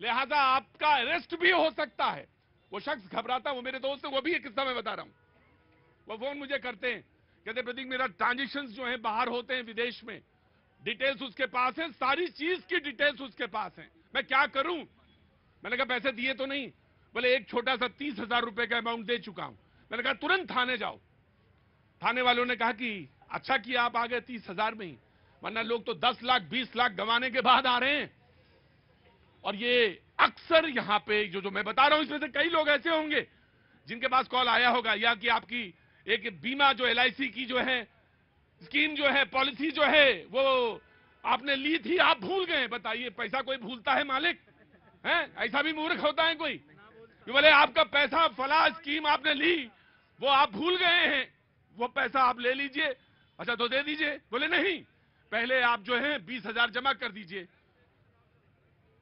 लिहाजा आपका अरेस्ट भी हो सकता है। वो शख्स घबराता, वो मेरे दोस्त है, वो भी एक किस्सा मैं बता रहा हूं। वो फोन मुझे करते हैं, कहते प्रतीक मेरा ट्रांजेक्शन जो है बाहर होते हैं विदेश में, डिटेल्स उसके पास है, सारी चीज की डिटेल्स उसके पास है, मैं क्या करूं? मैंने कहा पैसे दिए तो नहीं? बोले एक छोटा सा 30,000 रुपए का अमाउंट दे चुका हूं। मैंने कहा तुरंत थाने जाओ। थाने वालों ने कहा कि अच्छा किया आप आ गए 30,000 में ही, वरना लोग तो 10 लाख 20 लाख गंवाने के बाद आ रहे हैं। और ये अक्सर यहां पे जो मैं बता रहा हूं, इसमें से कई लोग ऐसे होंगे जिनके पास कॉल आया होगा, या कि आपकी एक बीमा जो LIC की जो है स्कीम जो है, पॉलिसी जो है, वो आपने ली थी, आप भूल गए। बताइए, पैसा कोई भूलता है मालिक? है ऐसा भी मूर्ख होता है कोई? बोले आपका पैसा फला स्कीम आपने ली, वो आप भूल गए हैं, वो पैसा आप ले लीजिए। अच्छा तो दे दीजिए। बोले नहीं, पहले आप जो है 20,000 जमा कर दीजिए।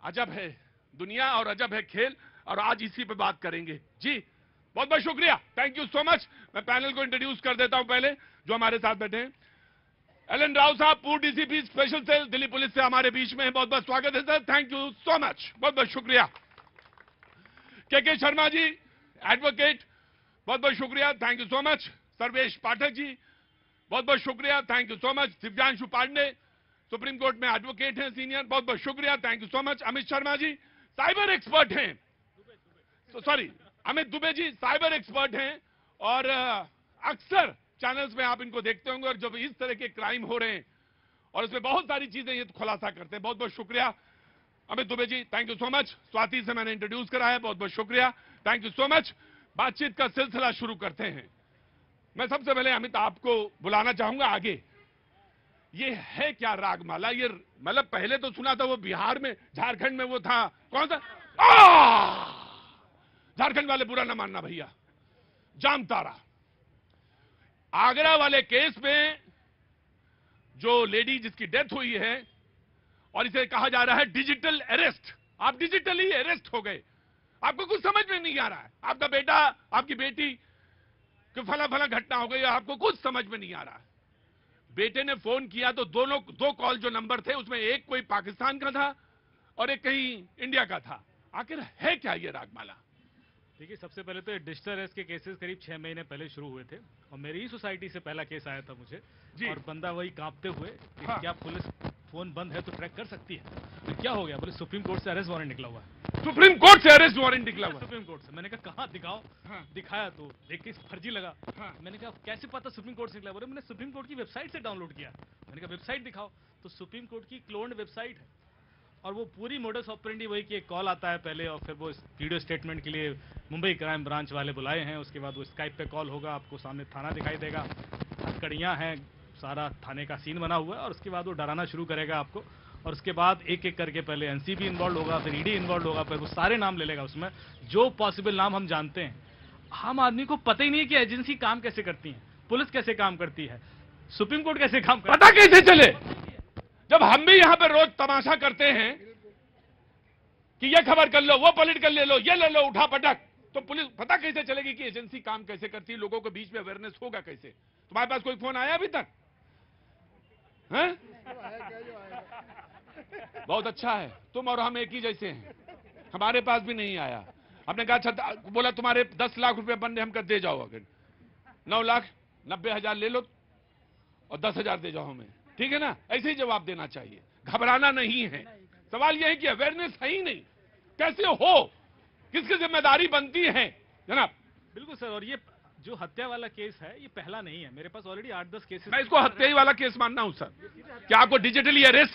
अजब है दुनिया और अजब है खेल, और आज इसी पे बात करेंगे। जी बहुत बहुत शुक्रिया, थैंक यू सो मच। मैं पैनल को इंट्रोड्यूस कर देता हूं पहले, जो हमारे साथ बैठे हैं। एलन राव साहब, पूर्व DCP special cell Delhi police से हमारे बीच में है, बहुत बहुत स्वागत है sir, thank you so much, बहुत बहुत शुक्रिया। के शर्मा जी, एडवोकेट, बहुत बहुत शुक्रिया, thank you so much. Sarvesh Pathak ji, बहुत बहुत शुक्रिया, thank you so much. Divyanshu Pandey, supreme court में एडवोकेट हैं सीनियर, बहुत बहुत शुक्रिया, thank you so much. Amit Sharma ji, cyber expert हैं, sorry Amit Dubey ji, cyber expert हैं, और अक्सर चैनल्स में आप इनको देखते होंगे, और जब इस तरह के क्राइम हो रहे हैं और इसमें बहुत सारी चीजें ये खुलासा करते हैं। बहुत बहुत शुक्रिया Amit Dubey ji, thank you so much. Swati से मैंने इंट्रोड्यूस कराया, बहुत बहुत शुक्रिया, थैंक यू सो मच। बातचीत का सिलसिला शुरू करते हैं। मैं सबसे पहले अमित आपको बुलाना चाहूंगा आगे। ये है क्या रागमाला? ये मतलब पहले तो सुना था वो बिहार में, झारखंड में वो था, कौन सा? झारखंड वाले बुरा ना मानना भैया, जामतारा। आगरा वाले केस में जो लेडी जिसकी डेथ हुई है, और इसे कहा जा रहा है डिजिटल अरेस्ट। आप डिजिटली अरेस्ट हो गए, आपको कुछ समझ में नहीं आ रहा है। आपका बेटा, आपकी बेटी कि फला फला घटना हो गई, आपको कुछ समझ में नहीं आ रहा है। बेटे ने फोन किया तो दो कॉल जो नंबर थे उसमें एक कोई पाकिस्तान का था और एक कहीं इंडिया का था। आखिर है क्या ये रागमाला? देखिए, सबसे पहले तो डिजिटल अरेस्ट के केसेस करीब 6 महीने पहले शुरू हुए थे, और मेरी ही सोसाइटी से पहला केस आया था मुझे जी। और बंदा वही कांपते हुए कि हाँ। क्या पुलिस फोन बंद है तो ट्रैक कर सकती है? तो क्या हो गया? बोले सुप्रीम कोर्ट से अरेस्ट वारंट निकला हुआ है। सुप्रीम कोर्ट से अरेस्ट वारंट निकला हुआ? सुप्रीम कोर्ट से। मैंने कहा कहाँ दिखाओ। हाँ। दिखाया तो देख के फर्जी लगा। हाँ। मैंने कहा कैसे पता सुप्रीम कोर्ट से निकला? बोले मैंने सुप्रीम कोर्ट की वेबसाइट से डाउनलोड किया। मैंने कहा वेबसाइट दिखाओ, तो सुप्रीम कोर्ट की क्लोन्ड वेबसाइट है, और वो पूरी मोडस ऑपरेंडी वही कि एक कॉल आता है पहले, और फिर वो वीडियो स्टेटमेंट के लिए मुंबई क्राइम ब्रांच वाले बुलाए हैं। उसके बाद वो स्काइप पे कॉल होगा, आपको सामने थाना दिखाई देगा, हथकड़ियाँ हैं, सारा थाने का सीन बना हुआ है, और उसके बाद वो डराना शुरू करेगा आपको, और उसके बाद एक एक करके पहले NCB इन्वॉल्व होगा, फिर ED इन्वॉल्व होगा, फिर वो सारे नाम ले लेगा उसमें, जो पॉसिबल नाम हम जानते हैं। आम आदमी को पता ही नहीं है कि एजेंसी काम कैसे करती है, पुलिस कैसे काम करती है, सुप्रीम कोर्ट कैसे काम करती है, पता कैसे चले? जब हम भी यहां पर रोज तमाशा करते हैं कि ये खबर कर लो, वो पॉलिटिकल ले लो, ये ले लो, उठा पटक, तो पुलिस पता कैसे चलेगी कि एजेंसी काम कैसे करती है? लोगों के बीच में अवेयरनेस होगा कैसे? तुम्हारे पास कोई फोन आया अभी तक? हैं? बहुत अच्छा है, तुम और हम एक ही जैसे हैं, हमारे पास भी नहीं आया। हमने कहा अच्छा, बोला तुम्हारे 10 लाख रुपए बनने, हम कर दे जाओ, अगर 9,90,000 ले लो और 10,000 दे जाओ हमें, ठीक है ना? ऐसे ही जवाब देना चाहिए, घबराना नहीं है। सवाल यह है कि अवेयरनेस है ही नहीं, कैसे हो, किसकी जिम्मेदारी बनती है जनाब? बिल्कुल सर, और ये जो हत्या वाला केस है ये पहला नहीं है, मेरे पास ऑलरेडी 8-10 केसेस। मैं इसको हत्या ही वाला केस मानना हूं सर। क्या आपको डिजिटली अरेस्ट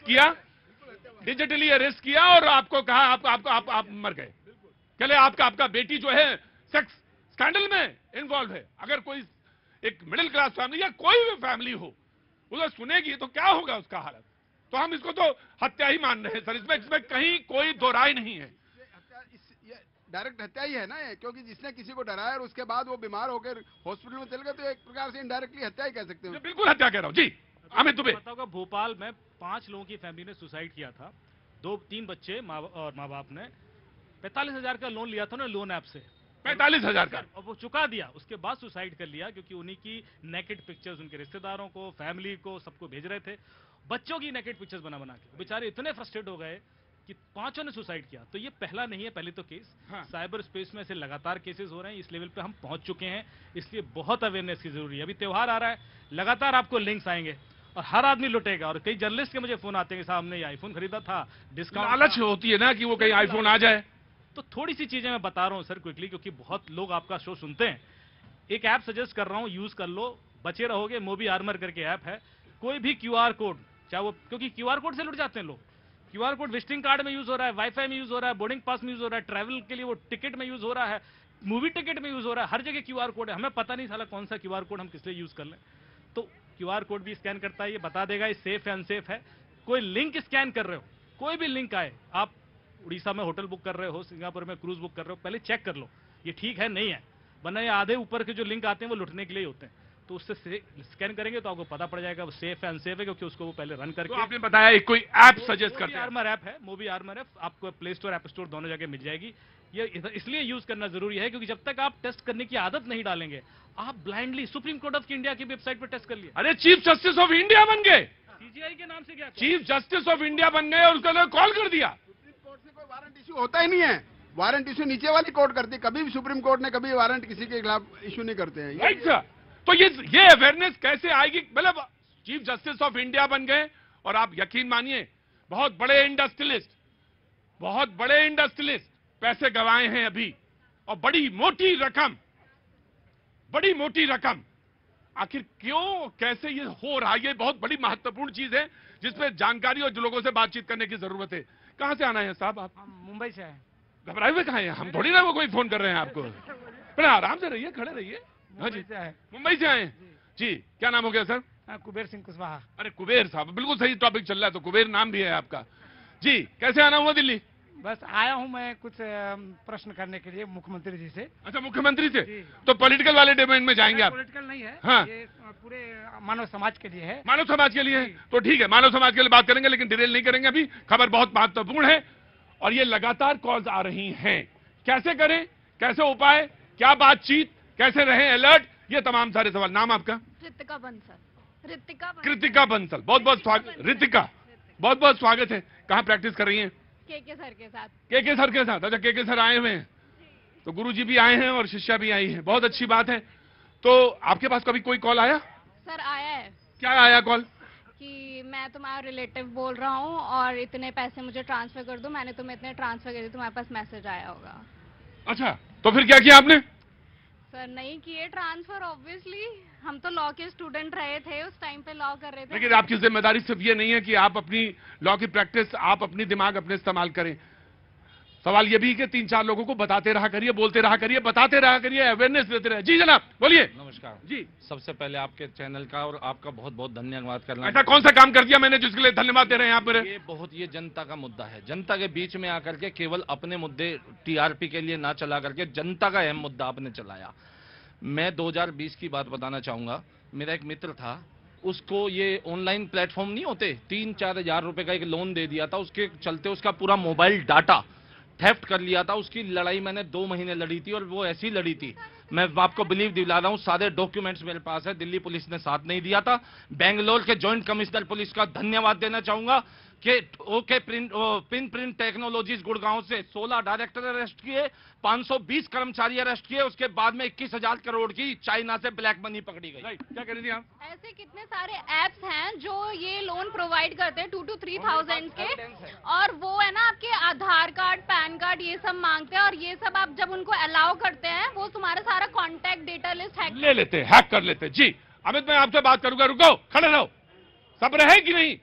किया, और आपको कहा आप मर गए? चले आपका बेटी जो है सेक्स स्कैंडल में इन्वॉल्व है, अगर कोई एक मिडिल क्लास फैमिली या कोई भी फैमिली हो उसे सुनेगी तो क्या होगा उसका हालत? तो हम इसको तो हत्या ही मान रहे हैं सर, इसमें कहीं कोई दो राय नहीं है। डायरेक्ट हत्या ही है ना ये, क्योंकि जिसने किसी को डराया और उसके बाद वो बीमार होकर हॉस्पिटल में चल गए, तो एक प्रकार से इनडायरेक्टली हत्या ही कह सकते हैं। बिल्कुल हत्या कह रहा हूं जी। अमित दुबे, बताऊंगा, भोपाल में 5 लोगों की फैमिली ने सुसाइड किया था, 2-3 बच्चे और माँ बाप ने 45,000 का लोन लिया था ना लोन ऐप से, 45,000 का, और वो चुका दिया, उसके बाद सुसाइड कर लिया, क्योंकि उन्हीं की नेकेड पिक्चर्स उनके रिश्तेदारों को, फैमिली को, सबको भेज रहे थे, बच्चों की नेकेड पिक्चर्स बना बना के। बेचारे इतने फ्रस्ट्रेट हो गए कि 5 ने सुसाइड किया। तो ये पहला नहीं है, पहले तो केस हाँ। साइबर स्पेस में ऐसे लगातार केसेस हो रहे हैं, इस लेवल पे हम पहुंच चुके हैं, इसलिए बहुत अवेयरनेस की जरूरी है। अभी त्योहार आ रहा है, लगातार आपको लिंक्स आएंगे और हर आदमी लुटेगा। और कई जर्नलिस्ट के मुझे फोन आते हैं कि साहब हमने ये आईफोन खरीदा था, डिस्काउंट लालच होती है ना कि वो कहीं आईफोन आ जाए। तो थोड़ी सी चीजें मैं बता रहा हूं सर क्विकली, क्योंकि बहुत लोग आपका शो सुनते हैं। एक ऐप सजेस्ट कर रहा हूं, यूज कर लो, बचे रहोगे। मोबी आर्मर करके ऐप है। कोई भी क्यूआर कोड, चाहे वो, क्योंकि क्यूआर कोड से लुट जाते हैं लोग। क्यूआर कोड विजिटिंग कार्ड में यूज हो रहा है, वाईफाई में यूज हो रहा है, बोर्डिंग पास में यूज हो रहा है, ट्रैवल के लिए वो टिकट में यूज हो रहा है, मूवी टिकट में यूज हो रहा है, हर जगह क्यूआर कोड है। हमें पता नहीं साला कौन सा क्यूआर कोड हम किस लिए यूज कर लें। तो क्यूआर कोड भी स्कैन करता है, ये बता देगा ये सेफ है अनसेफ है। कोई लिंक स्कैन कर रहे हो, कोई भी लिंक आए, आप उड़ीसा में होटल बुक कर रहे हो, सिंगापुर में क्रूज बुक कर रहे हो, पहले चेक कर लो ये ठीक है नहीं है, वरना ये आधे ऊपर के जो लिंक आते हैं वो लुटने के लिए होते हैं। तो उससे स्कैन करेंगे तो आपको पता पड़ जाएगा वो सेफ है अनसेफ है, क्योंकि उसको वो पहले रन करके। तो आपने बताया एक कोई ऐप सजेस्ट करते हैं। आर्मर ऐप है, मोबी आर्मर ऐप, आपको प्ले स्टोर ऐप स्टोर दोनों जगह मिल जाएगी। ये इसलिए यूज करना जरूरी है क्योंकि जब तक आप टेस्ट करने की आदत नहीं डालेंगे, आप blindly supreme court of India की वेबसाइट पर टेस्ट कर लिए। अरे चीफ जस्टिस ऑफ इंडिया बन गए, सीजीआई के नाम से क्या चीफ जस्टिस ऑफ इंडिया बन गए और उसको कॉल कर दिया। सुप्रीम कोर्ट से कोई वारंट इशू होता ही नहीं है, वारंट इशू नीचे वाली कोर्ट करती है। कभी भी सुप्रीम कोर्ट ने कभी वारंट किसी के खिलाफ इशू नहीं करते हैं। Right sir. तो ये अवेयरनेस कैसे आएगी? मतलब चीफ जस्टिस ऑफ इंडिया बन गए और आप यकीन मानिए बहुत बड़े इंडस्ट्रियलिस्ट पैसे गंवाए हैं अभी, और बड़ी मोटी रकम। आखिर क्यों, कैसे ये हो रहा है? ये बहुत बड़ी महत्वपूर्ण चीज है जिसपे जानकारी और लोगों से बातचीत करने की जरूरत है। कहां से आना है साहब आप? हम मुंबई से आए। घबराए हुए कहां हैं? हम थोड़ी ना वो कोई फोन कर रहे हैं आपको। पर आराम से रहिए, खड़े रहिए। हाँ जी, मुंबई से आए जी। क्या नाम हो गया सर? कुबेर सिंह कुशवाहा। अरे कुबेर साहब, बिल्कुल सही टॉपिक चल रहा है, तो कुबेर नाम भी है आपका जी। कैसे आना हुआ दिल्ली? बस आया हूं मैं कुछ प्रश्न करने के लिए मुख्यमंत्री जी से। अच्छा, मुख्यमंत्री से। जी। तो पॉलिटिकल वाले डोमेन में जाएंगे आप? पॉलिटिकल नहीं है, हाँ। ये पूरे मानव समाज के लिए है। मानव समाज के लिए है तो ठीक है, मानव समाज के लिए बात करेंगे, लेकिन डिटेल नहीं करेंगे अभी। खबर बहुत महत्वपूर्ण है और ये लगातार कॉल्स आ रही हैं। कैसे करें, कैसे उपाय, क्या बातचीत, कैसे रहें अलर्ट, ये तमाम सारे सवाल। नाम आपका? कृतिका बंसल। कृतिका बंसल, बहुत बहुत स्वागत। रितिका, बहुत बहुत स्वागत है। कहाँ प्रैक्टिस कर रही हैं? के सर के साथ। के सर के साथ? अच्छा, के सर आए हुए हैं, तो गुरुजी भी आए हैं और शिष्या भी आई है, बहुत अच्छी बात है। तो आपके पास कभी कोई कॉल आया? सर आया है। क्या आया कॉल? कि मैं तुम्हारा रिलेटिव बोल रहा हूँ और इतने पैसे मुझे ट्रांसफर कर दो, मैंने तुम्हें इतने ट्रांसफर कर दिए, तुम्हारे पास मैसेज आया होगा। अच्छा, तो फिर क्या किया आपने? सर नहीं किए ट्रांसफर, ऑब्वियसली हम तो लॉ के स्टूडेंट रहे थे, उस टाइम पे लॉ कर रहे थे। लेकिन आपकी जिम्मेदारी सिर्फ ये नहीं है कि आप अपनी लॉ की प्रैक्टिस, आप अपनी दिमाग अपने इस्तेमाल करें। सवाल ये भी कि 3-4 लोगों को बताते रहा करिए, बोलते रहा करिए, बताते रहा करिए, अवेयरनेस देते रहे। जी जनाब, बोलिए। नमस्कार जी। सबसे पहले आपके चैनल का और आपका बहुत बहुत धन्यवाद करना। ऐसा कौन सा काम कर दिया मैंने जिसके लिए धन्यवाद दे रहे हैं आप मेरे? ये जनता का मुद्दा है। जनता के बीच में आकर के केवल अपने मुद्दे टीआरपी के लिए ना चला करके जनता का अहम मुद्दा आपने चलाया। मैं 2020 की बात बताना चाहूंगा। मेरा एक मित्र था, उसको ये ऑनलाइन प्लेटफॉर्म नहीं होते, 3-4 हजार रुपए का एक लोन दे दिया था, उसके चलते उसका पूरा मोबाइल डाटा थेफ्ट कर लिया था। उसकी लड़ाई मैंने 2 महीने लड़ी थी और वो ऐसी लड़ी थी, मैं आपको बिलीव दिला रहा हूं, सारे डॉक्यूमेंट्स मेरे पास है। दिल्ली पुलिस ने साथ नहीं दिया था। बेंगलोर के जॉइंट कमिश्नर पुलिस का धन्यवाद देना चाहूंगा कि ओके प्रिंट टेक्नोलॉजीज गुड़गांव से 16 डायरेक्टर अरेस्ट किए, 520 कर्मचारी अरेस्ट किए, उसके बाद में 21,000 करोड़ की चाइना से ब्लैक मनी पकड़ी गई। क्या कह रही थी आप? ऐसे कितने सारे एप्स हैं जो ये लोन प्रोवाइड करते हैं 2 to 3,000 के, और वो है ना आपके आधार कार्ड, पैन कार्ड ये सब मांगते हैं, और ये सब आप जब उनको अलाउ करते हैं वो तुम्हारा सारा कॉन्टैक्ट डेटा लिस्ट हैक ले लेते, हैक कर लेते। जी अमित, मैं आपसे बात करूंगा, रुको, खड़े रहो, सब्र है कि नहीं?